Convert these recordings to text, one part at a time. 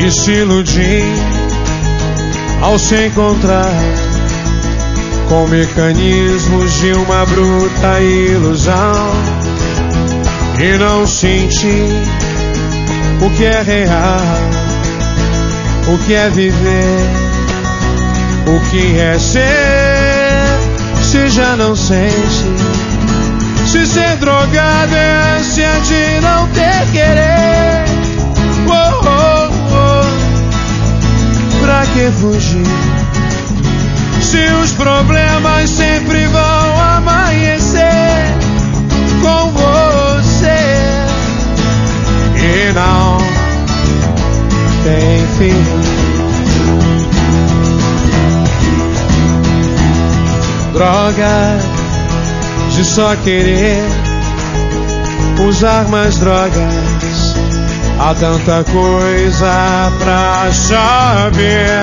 e se iludir ao se encontrar com mecanismos de uma bruta ilusão e não sentir o que é real, o que é viver, o que é ser, se já não sente. Se ser drogado é ânsia de não ter querer, oh, oh, oh. Pra que fugir? Se os problemas sempre vão amanhecer com você e não tem fim. Droga de só querer usar mais drogas, há tanta coisa pra saber,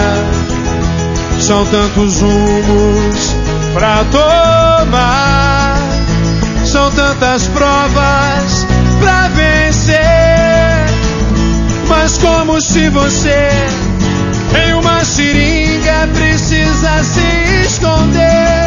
são tantos rumos pra tomar, são tantas provas pra vencer, mas como se você em uma seringa precisa se esconder.